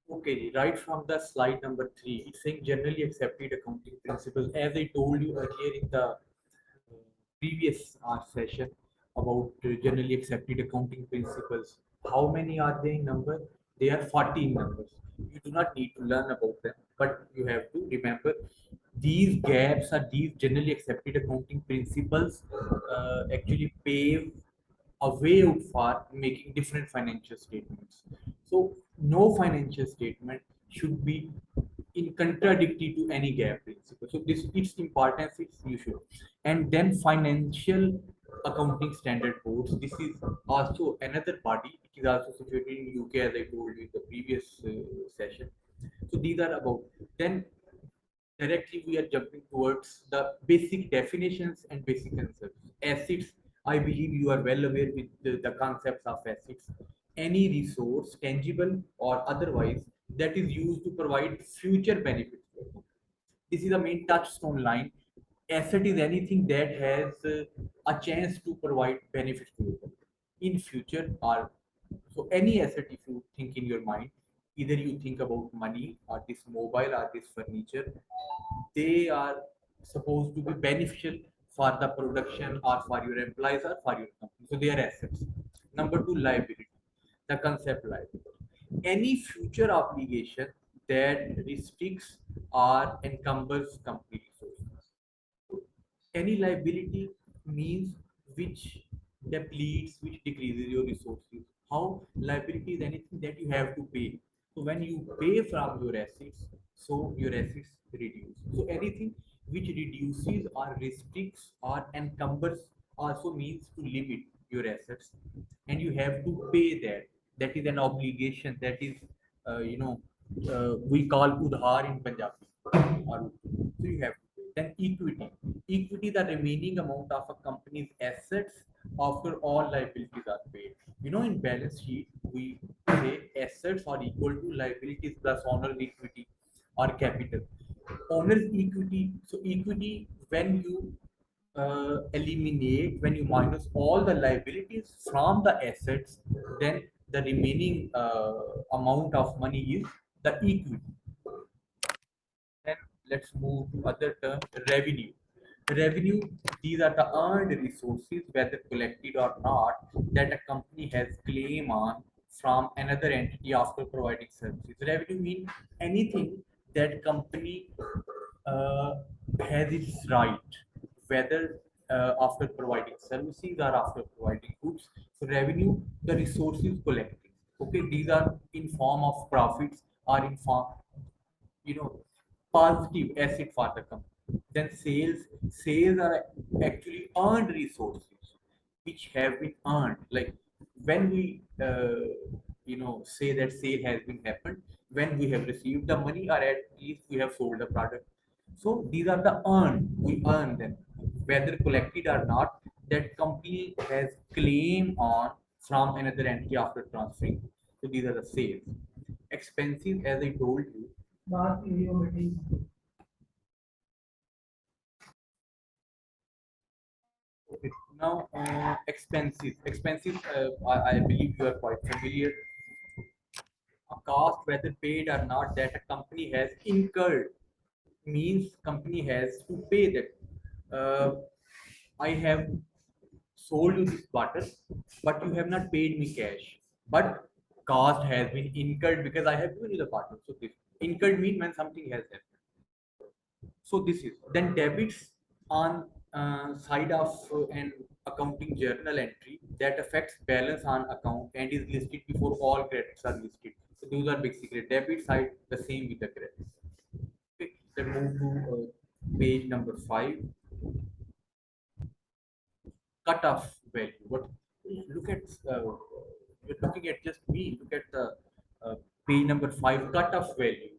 Okay, right from the slide number 3, it's saying generally accepted accounting principles. As I told you earlier in the previous session about generally accepted accounting principles, how many are they in number? They are 14 numbers. You do not need to learn about them, but you have to remember these gaps are these generally accepted accounting principles actually pave a way out for making different financial statements. So no financial statement should be in contradictory to any gap principle. So this its importance is you should. And then financial accounting standard boards. This is also another body. It is also situated in UK, as I told you in the previous session. So these are about. Then directly we are jumping towards the basic definitions and basic concepts. Assets, I believe you are well aware with the concepts of assets. Any resource, tangible or otherwise, that is used to provide future benefits. This is the main touchstone line. Asset is anything that has a chance to provide benefits to you in future or so any asset if you think in your mind, either you think about money or this mobile or this furniture, they are supposed to be beneficial for the production or for your employees or for your company. So they are assets. Number two, liability. The concept liability. Any future obligation that restricts or encumbers company resources. Any liability means which depletes, which decreases your resources. How liability is anything that you have to pay. So when you pay from your assets, so your assets reduce. So anything which reduces or restricts or encumbers also means to limit your assets, and you have to pay that. That is an obligation. That is, we call udhar in Punjabi. Or so you have to pay. Then equity. Equity, the remaining amount of a company's assets after all liabilities are paid. In balance sheet, we say assets are equal to liabilities plus owner equity or capital. Owner's equity, so equity, when you eliminate, when you minus all the liabilities from the assets, then the remaining amount of money is the equity. Then let's move to other term, revenue. Revenue, these are the earned resources, whether collected or not, that a company has claim on from another entity after providing services. Revenue means anything that company uh, has its right, whether after providing services or after providing goods. So revenue, the resources collected. Okay, these are in form of profits or in form, you know positive asset for the company. Then sales are actually earned resources which have been earned, like when we say that sale has been happened, when we have received the money or at least we have sold the product. So these are the earned, we earn them whether collected or not, that company has claim on from another entity after transferring. So these are the sales. Expenses, as I told you. Okay. Now, expenses. Expenses, I believe you are quite familiar. A cost, whether paid or not, that a company has incurred means company has to pay that. I have sold you this bottle, but you have not paid me cash. But cost has been incurred because I have given you the bottle. So this incurred means when something has happened. So this is then debits on side of an accounting journal entry that affects balance on account and is listed before all credits are listed. So those are big secret. Debit side the same with the credits. Okay, then move to page number 5. Cutoff value. What look at you're looking at just me. Look at the page number 5. Cutoff value.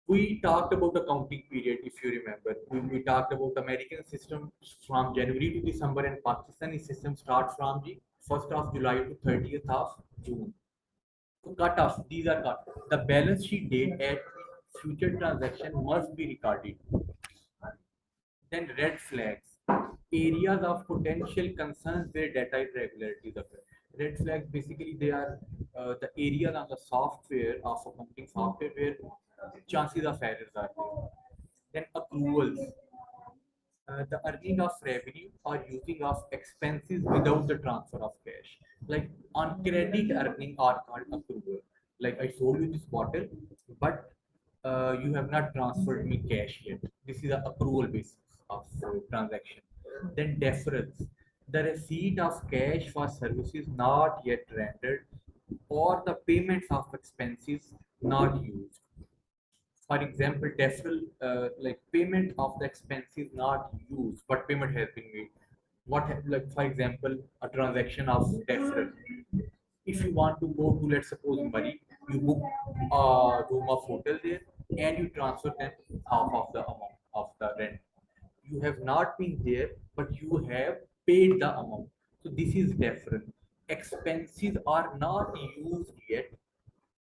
We talked about the counting period, if you remember. We talked about American system from January to December, and Pakistani system starts from the 1st of July to 30th of June. So cut-off, these are cut. The balance sheet date at future transaction must be recorded. Then red flags, areas of potential concerns where data irregularities occur. Red flags, basically they are the areas on the software of accounting software where chances of errors are there. Then accruals, the earning of revenue or using of expenses without the transfer of cash. Like on credit earning are called accrual. Like I sold you this bottle, but you have not transferred me cash yet. This is the accrual basis of transaction. Then deferrals, the receipt of cash for services not yet rendered or the payments of expenses not used. For example, deferral, like payment of the expenses not used, but payment has been made. Like for example, a transaction of deferral. If you want to go to, let's suppose, Murray, you book a room of hotel there and you transfer them half of the amount of the rent. You have not been there, but you have paid the amount. So this is deferral. Expenses are not used yet,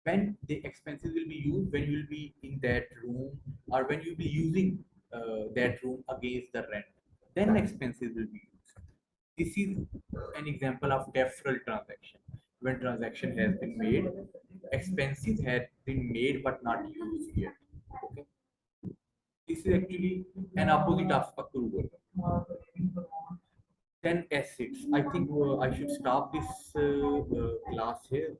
when the expenses will be used, when you will be in that room or when you will be using that room against the rent, then expenses will be used. This is an example of deferral transaction. When transaction has been made, expenses had been made but not used yet. Okay, this is actually an opposite of accrual. Then assets. I think I should stop this class here.